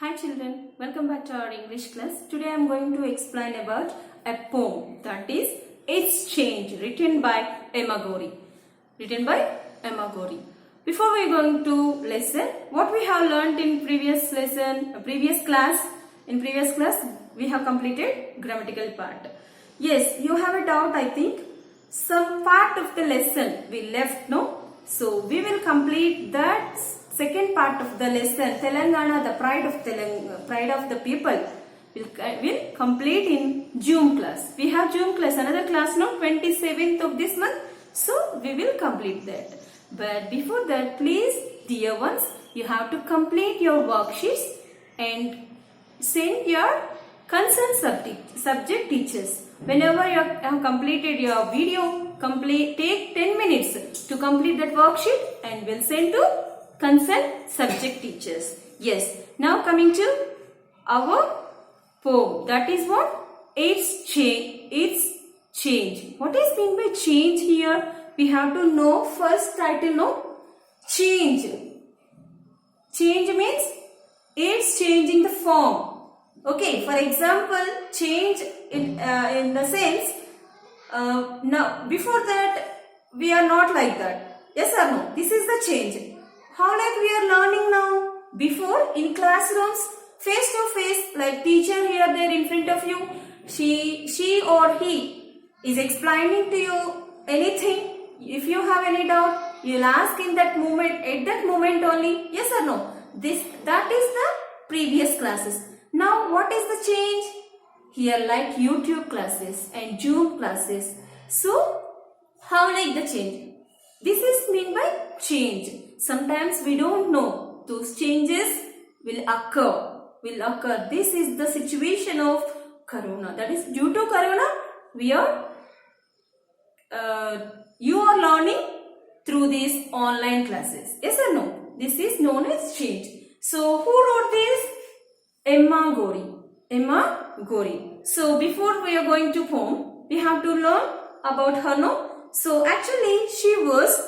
Hi children, welcome back to our English class. Today I am going to explain about a poem, that is Exchange, written by Emma Gorey. Before we are going to lesson, what we have learned in previous class we have completed grammatical part. Yes, you have a doubt, I think. Some part of the lesson we left, no? So we will complete that second part of the lesson, Telangana, the pride of the people, will complete in June class. We have June class, another class now, 27th of this month. So we will complete that. But before that, please, dear ones, you have to complete your worksheets and send your concerned subject teachers. Whenever you have completed your video, take 10 minutes to complete that worksheet and will send to concerned subject teachers. Yes, now coming to our poem. That is what? It's change. What is meant by change here? We have to know first title, no? Change. Change means it's changing the form. Okay, for example, change in the sense, now before that we are not like that. Yes or no? This is the change. How like we are learning now? Before in classrooms, face to face, like teacher here there in front of you, she or he is explaining to you anything. If you have any doubt, you'll ask in that moment, at that moment only, yes or no? That is the previous classes. Now what is the change? Here like YouTube classes and Zoom classes. So how like the change? This is mean by change. Sometimes we don't know. Those changes will occur. This is the situation of Corona. That is due to Corona, you are learning through these online classes. Yes or no? This is known as change. So who wrote this? Emma Gorey. So before we are going to poem, we have to learn about her, no? So actually she was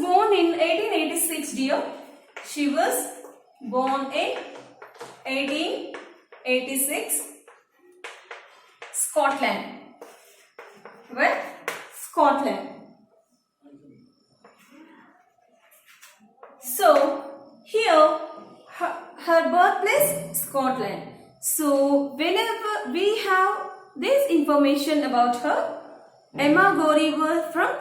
born in 1886, dear. She was born in 1886, Scotland. Where? Scotland. So here her birthplace Scotland. So whenever we have this information about her, Emma Gorey was from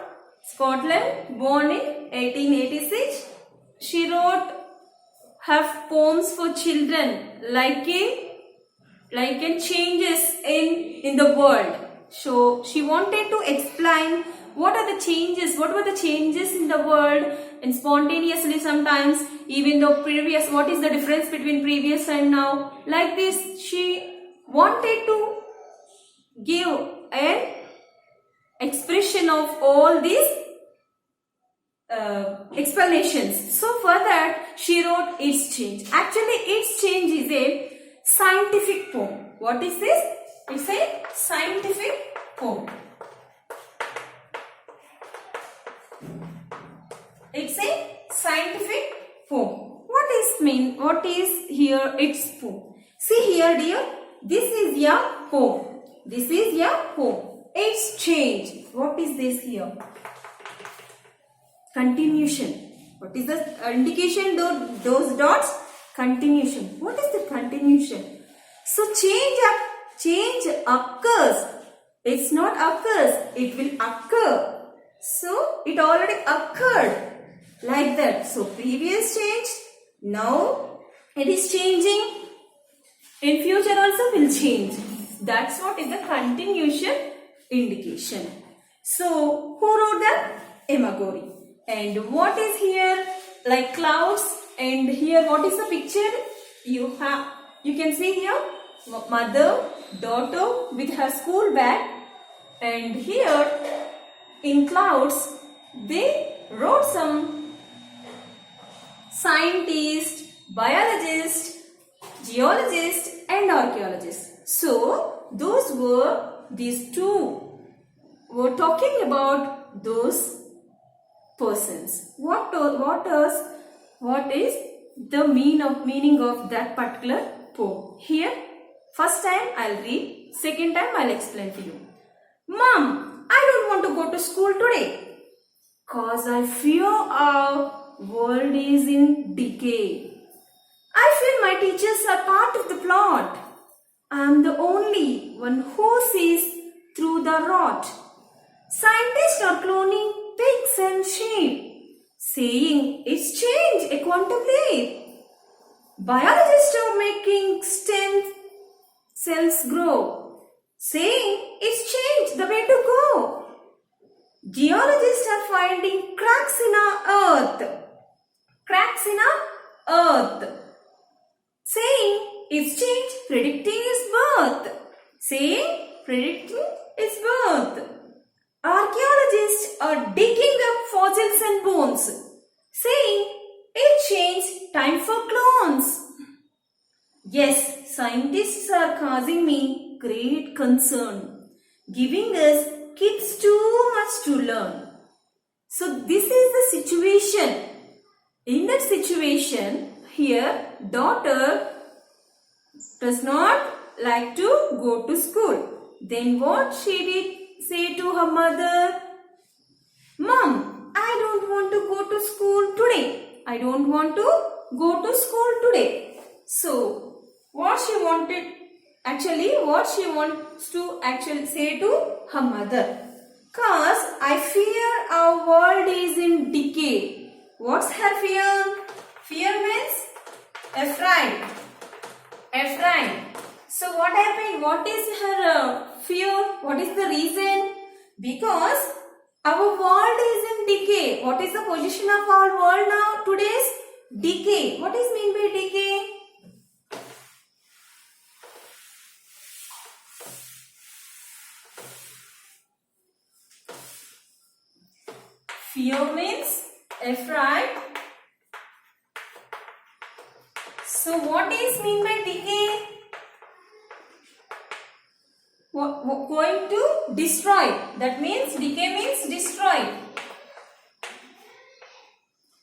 Scotland, born in 1886. She wrote her poems for children like in changes in the world. So she wanted to explain what were the changes in the world, and spontaneously sometimes, even though previous, what is the difference between previous and now. Like this, she wanted to give an expression of all these explanations. So for that, she wrote It's Change. Actually, It's Change is a scientific poem. What is this? It's a scientific poem. It's a scientific poem. What is here its poem? See here, dear. This is your poem. It's change. What is this here? Continuation. What is the indication? Those dots? Continuation. What is the continuation? So change occurs. It's not occurs. It will occur. So it already occurred. Like that. So previous change. Now it is changing. In future also will change. That's what is the continuation indication. So who wrote that? Emma Gorey. And what is here? Like clouds. And here what is the picture? You can see here mother, daughter with her school bag. And here in clouds they wrote some scientist, biologist, geologist and archaeologist. So these two were talking about those persons. What is the meaning of that particular poem. Here, first time I'll read, second time I'll explain to you. Mom, I don't want to go to school today, cause I fear our world is in decay. I feel my teachers are part of the plot. I am the only one who sees through the rot. Scientists are cloning pigs and sheep, saying it's change a quantum leap. Biologists are making stem cells grow, saying it's change the way to go. Geologists are finding cracks in our earth, saying it's change predicting its birth, Archaeologists are digging up fossils and bones, saying it changed time for clones. Yes, scientists are causing me great concern, giving us kids too much to learn. So this is the situation. In that situation, here daughter does not like to go to school. Then what she did say to her mother? Mom, I don't want to go to school today. I don't want to go to school today. So what she wants to say to her mother. Cause I fear our world is in decay. What's her fear? Fear means afraid. So what happened? What is her fear? What is the reason? Because our world is in decay. What is the position of our world now? Today's decay. What is mean by decay? Fear means afraid. So what is mean by decay? Going to destroy. That means decay means destroy.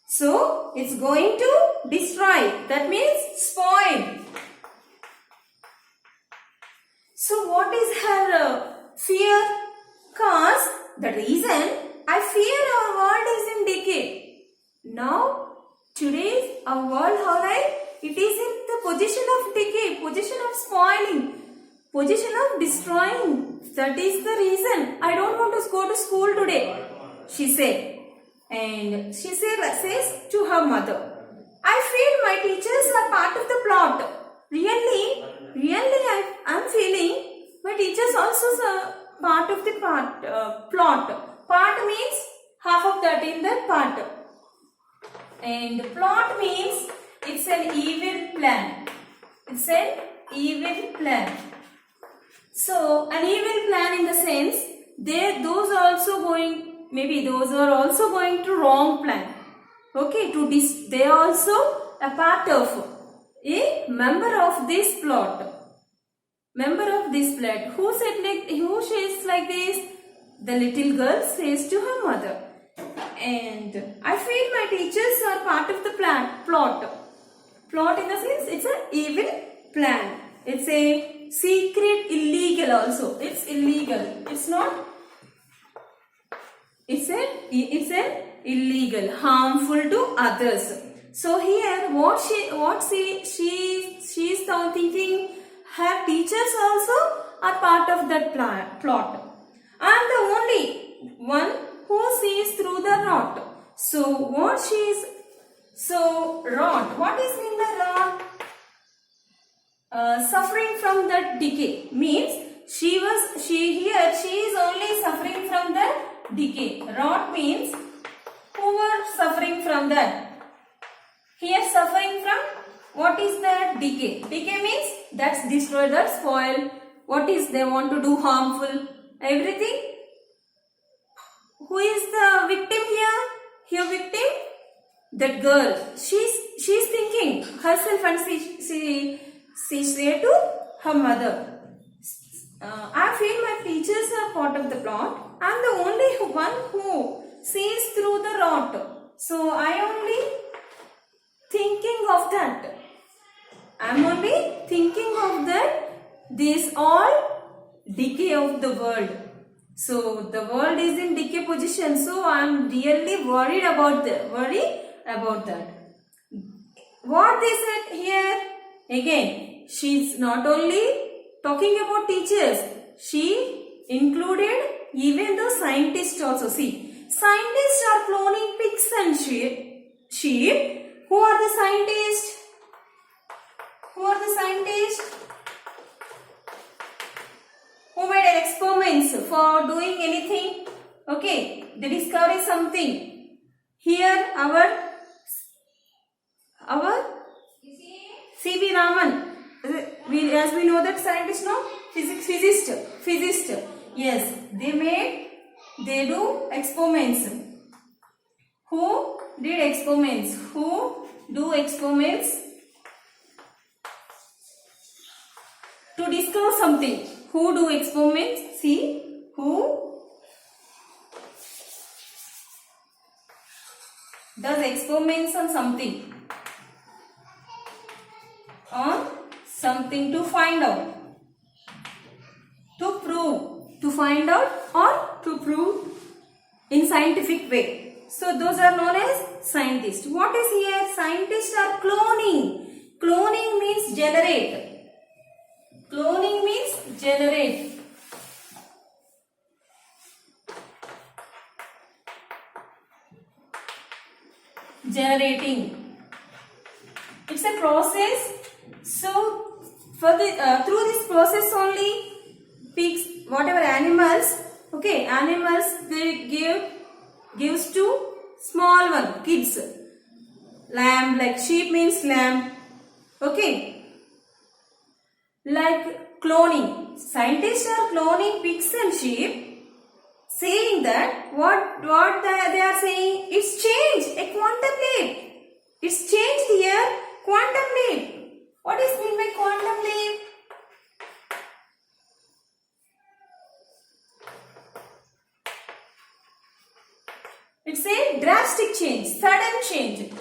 So it's going to destroy. That means spoil. So what is her fear? Cause the reason I fear our world is in decay. Now today's our world, how right? It is in the position of decay, position of spoiling, position of destroying. That is the reason I don't want to go to school today, she said. And she says to her mother, I feel my teachers are part of the plot. Really I'm feeling my teachers also are part of the plot. Part means half of that in the part. And plot means it's an evil plan. It's an evil plan. So an evil plan in the sense those are also going to wrong plan. Okay, they are also a part of a member of this plot. Who says like this? The little girl says to her mother. And I feel my teachers are part of the plot. Plot in the sense it's an evil plan. It's a secret, illegal also. It's illegal. It's not. It's an illegal, harmful to others. So here, she's now thinking her teachers also are part of that plot. I'm the only one who sees through the rot. So rot. What is mean by rot? Suffering from that decay means she is only suffering from the decay. Rot means who were suffering from that. Here suffering from what is that? Decay. Decay means that's destroy, that's spoil. What is they want to do harmful? Everything. Who is the victim here? Here victim? That girl. She's thinking herself and she said to her mother. I feel my teachers are part of the plot. I'm the only one who sees through the rot. So I only thinking of that. I am only thinking of that. This all decay of the world. So the world is in decay position. So I am really worried about that. What they said here? Again, she is not only talking about teachers. She included even the scientists also. See, scientists are cloning pigs and sheep. Who are the scientists? Who are the scientists? Who made experiments for doing anything? Okay, they discovered something. Here our C.V. Raman. As we know that scientist, no? Physicist. Yes, they do experiments. Who did experiments? Who do experiments to discover something? Who do experiments? See, who does experiments on something? On something to find out, to prove, to find out or to prove in scientific way. So those are known as scientists. What is here? Scientists are cloning. Cloning means generate. Cloning means generate. Generating. It's a process. So for the through this process only, pigs, whatever animals, okay, animals they gives to small one, kids. Lamb, like sheep means lamb. Okay. Like cloning. Scientists are cloning pigs and sheep, saying that what they are saying, it's changed, a quantum leap. It's changed here, quantum leap. What is meant by quantum leap? It's a drastic change, sudden change.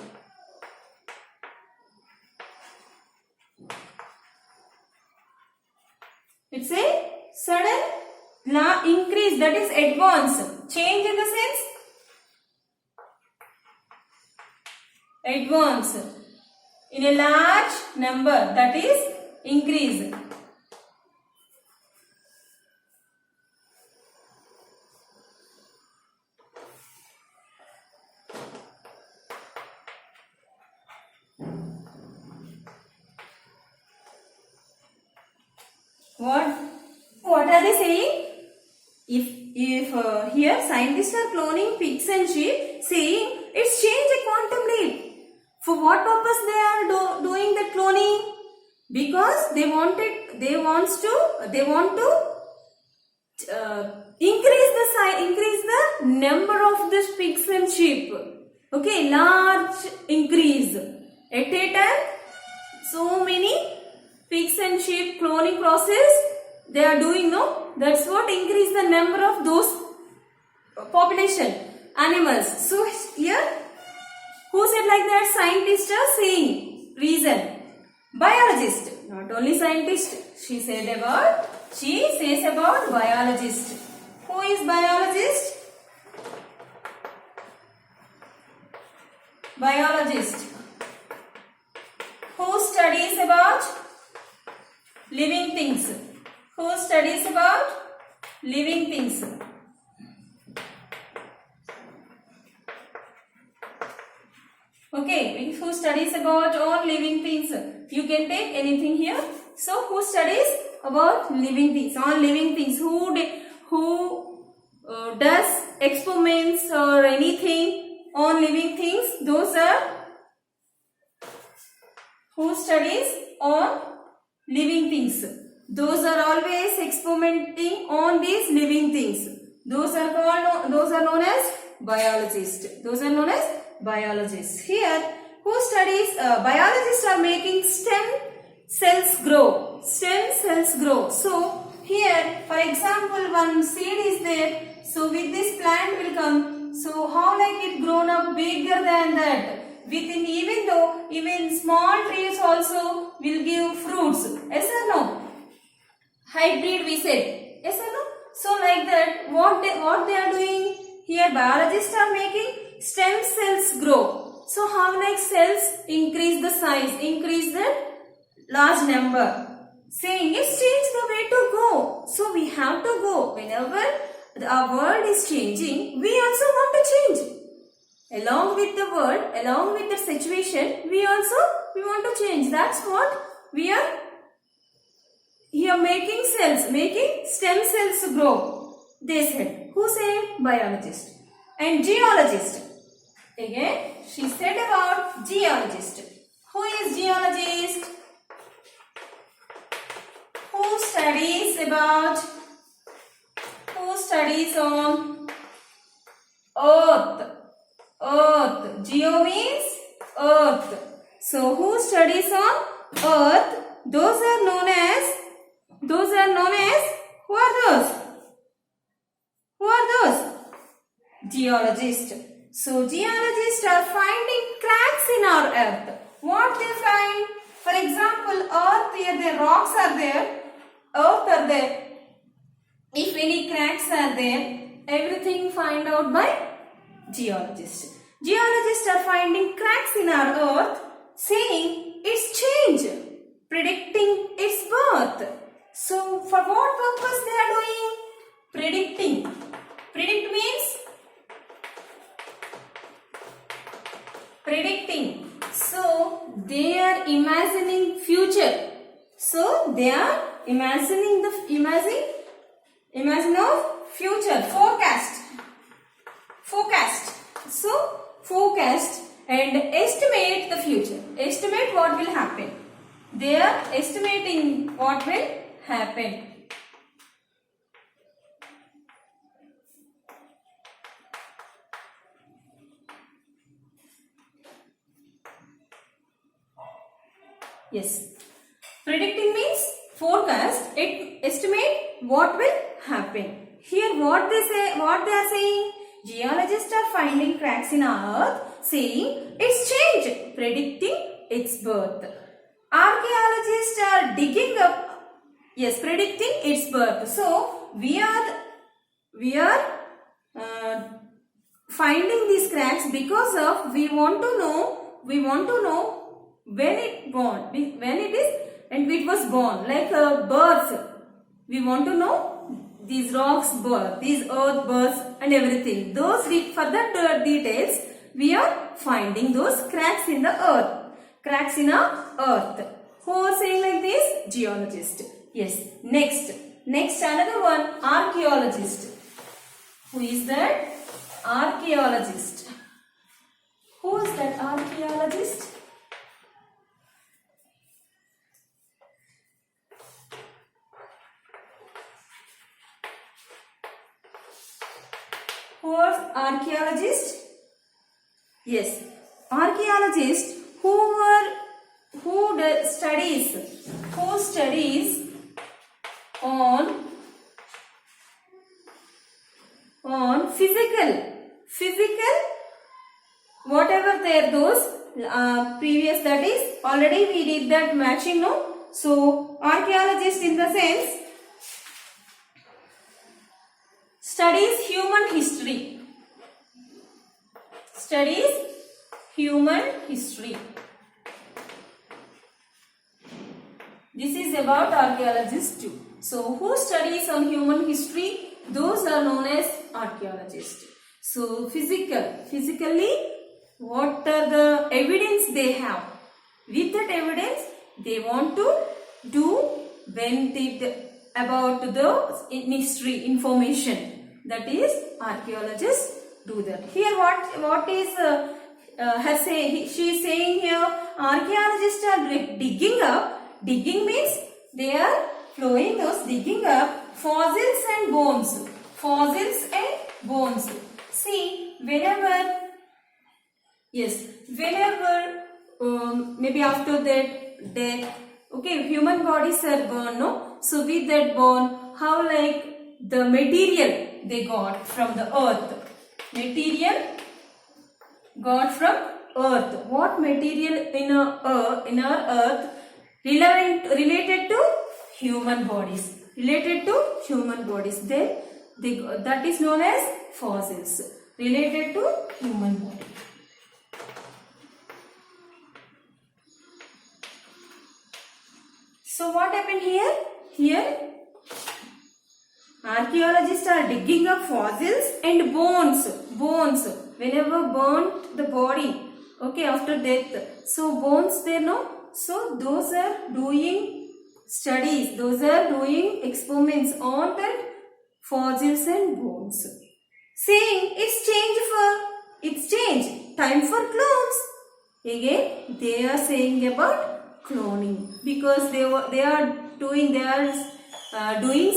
It's a sudden increase, that is advance. Change in the sense? Advance. In a large number, that is increase. What are they saying? If here scientists are cloning pigs and sheep, saying it's changed a quantum leap. For what purpose they are doing the cloning? Because they want to increase the number of these pigs and sheep. Okay, large increase. At a time, so many pigs and sheep cloning process they are doing, no? That's what increase the number of those population animals. So here, who said like that? Scientists are saying. Reason. Biologist. Not only scientist. She says about biologist. Who is biologist? Biologist. Who studies about living things? Who studies about living things? Okay, who studies about all living things? You can take anything here. So, who studies about living things? All living things. Who does experiments or anything on living things? Those are who studies on living things. Those are always experimenting on these living things. Those are known as biologists. Those are known as biologists. Here, who studies? Biologists are making stem cells grow. Stem cells grow. So here, for example, one seed is there. So with this plant will come. So how like it grown up bigger than that? Within, even though even small trees also will give fruits. Yes or no? Hybrid we said. Yes or no? So like that, what they are doing? Here biologists are making stem cells grow. So how like cells increase the size, increase the large number. Saying it's change the way to go. So we have to go. Whenever our world is changing, we also want to change. Along with the world, along with the situation, we want to change. That's what we are here making cells, making stem cells to grow. They said. Who said? Biologist. And geologist. Again, she said about geologist. Who is geologist? Who studies on earth? Earth. Geo means earth. So who studies on earth? Those are known as who are those? Who are those? Geologists. So geologists are finding cracks in our earth. What they find? For example, earth here, the rocks are there, earth are there. If any cracks are there, everything find out by geologists. Geologists are finding cracks in our earth, saying its change, predicting its birth. So for what purpose they are doing? Predicting. Predict means predicting. So they are imagining future. So they are imagining imagine of future, forecast. So forecast and estimate the future. Estimate what will happen. They are estimating what will happen. Yes. Predicting means forecast, estimate what will happen. Here what they are saying, geologists are finding cracks in our earth, saying its change, predicting its birth. Archaeologists are digging up, yes, predicting its birth. So we are finding these cracks because of we want to know when it was born, like birth. We want to know these rocks birth, these earth births and everything. Those further details, we are finding those cracks in the earth. Cracks in our earth. Who are saying like this? Geologist. Yes. Next another one, archaeologist. Who is that? Archaeologist. Who is that archaeologist? Who are archaeologists? Yes, archaeologists who studies on physical whatever there those previous, that is already we did that matching, no? So archaeologist in the sense studies human history. Studies human history. This is about archaeologists too. So who studies on human history? Those are known as archaeologists. So physically what are the evidence they have? With that evidence they want to do about the history information. That is archaeologists do that. Here what is she is saying here, archaeologists are digging up. Digging means they are digging up fossils and bones. Fossils and bones. See, whenever maybe after that death, okay, human bodies are born, no? So with that bone, how like the material they got from the earth. Material got from earth. What material in our earth related to human bodies? Related to human bodies. That is known as fossils. Related to human body. So what happened here? Here archaeologists are digging up fossils and bones. Whenever burnt the body, okay, after death. So bones there, no? So those are doing studies. Those are doing experiments on that fossils and bones. Saying it's change. Time for clones. Again, they are saying about cloning because they are doing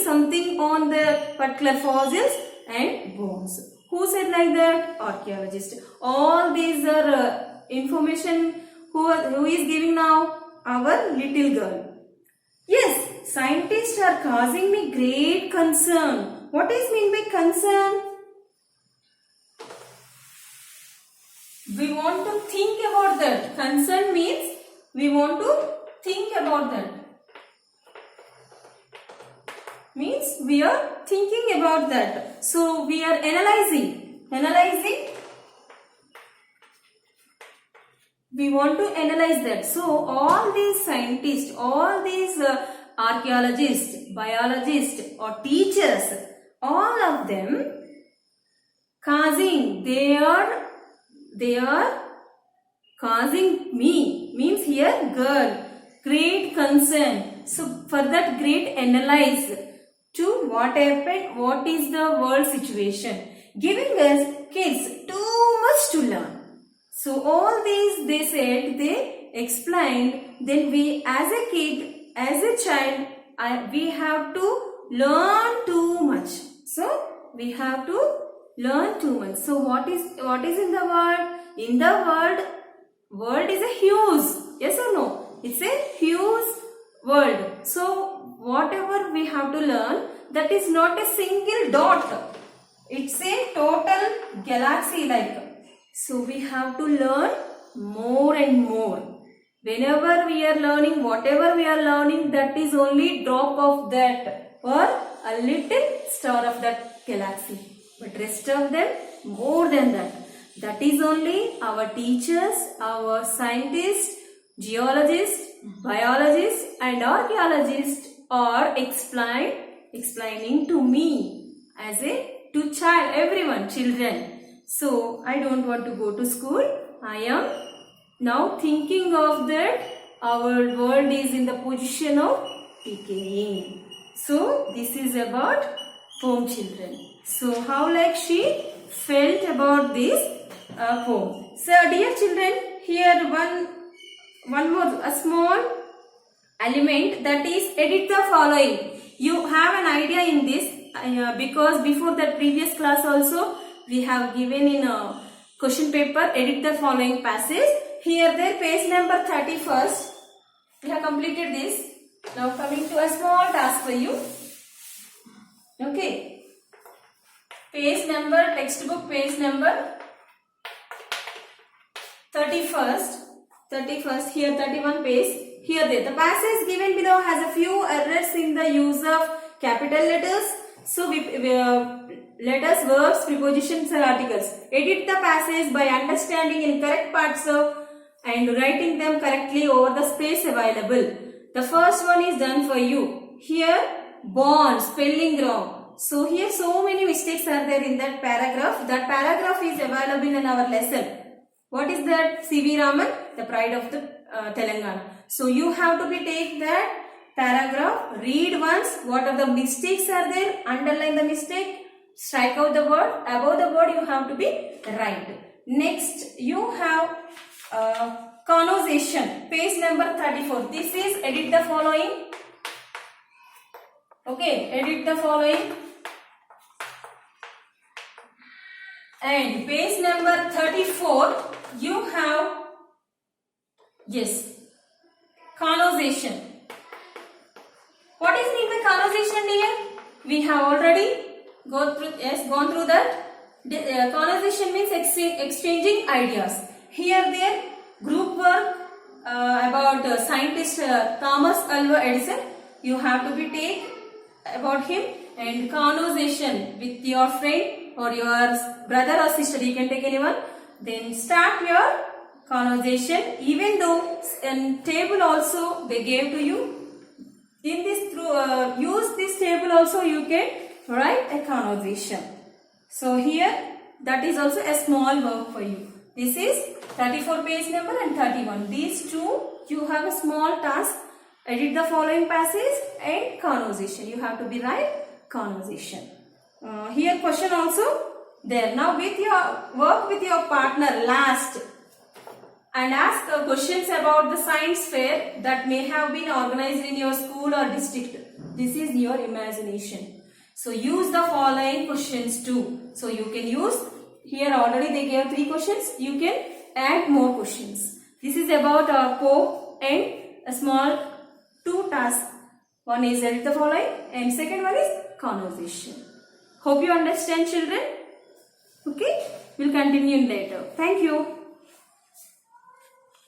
something on the particular fossils and bones. Who said like that? Archaeologists. All these are information who is giving now? Our little girl. Yes, scientists are causing me great concern. What is mean by concern? We want to think about that. Concern means we want to think about that. Means we are thinking about that. So we are analyzing. We want to analyze that. So all these scientists, all these archaeologists, biologists or teachers, all of them causing, they are causing me, means here girl, great concern. So for that great analyze to what happened, what is the world situation, giving us kids too much to learn. So all these they said, they explained, then we as a kid, as a child, we have to learn too much. So we have to learn too much. So what is in the world? In the world is a huge, yes or no? It's a huge world. So whatever we have to learn, that is not a single dot. It's a total galaxy like. So we have to learn more and more. Whenever we are learning, whatever we are learning, that is only drop of that or a little star of that galaxy. But rest of them, more than that. That is only our teachers, our scientists, geologists, biologists and archaeologists are explaining to me as to child, everyone, children. So I don't want to go to school. I am now thinking of that our world is in the position of decaying. So this is about poem, children. So how like she felt about this poem. So dear children, here one more, a small element, that is edit the following. You have an idea in this because before that previous class also we have given in a question paper, edit the following passage. Here there page number 31st. We have completed this. Now coming to a small task for you. Okay. Page number, textbook page number 31st. Here 31 page. Here there. The passage given below has a few errors in the use of capital letters. So letters, verbs, prepositions and articles. Edit the passage by understanding in correct parts of and writing them correctly over the space available. The first one is done for you. Here, born, spelling wrong. So here so many mistakes are there in that paragraph. That paragraph is available in our lesson. What is that? C.V. Raman, the pride of the Telangana. So you have to take that paragraph, read once, what are the mistakes are there, underline the mistake, strike out the word, above the word you have to be right. Next you have conversation, page number 34. This is edit the following. Okay, edit the following. And page number 34, you have, yes, conversation. What is mean by conversation, dear? We have already gone through that. Conversation means exchanging ideas. here their group work about scientist Thomas Alva Edison. You have to be take about him, and conversation with your friend or your brother or sister. You can take anyone. Then start your conversation. Even though in table also they gave to you, in this use this table also you can write a conversation. So here that is also a small work for you. This is 34 page number and 31. These two you have a small task. Edit the following passage and conversation. You have to be write conversation. Here question also there. Now with your work with your partner last and ask questions about the science fair that may have been organized in your school or district. This is your imagination. So use the following questions too. So you can use, here already they gave 3 questions. You can add more questions. This is about a poem and a small 2 tasks. One is edit the following and second one is conversation. Hope you understand, children. Okay, we'll continue later. Thank you.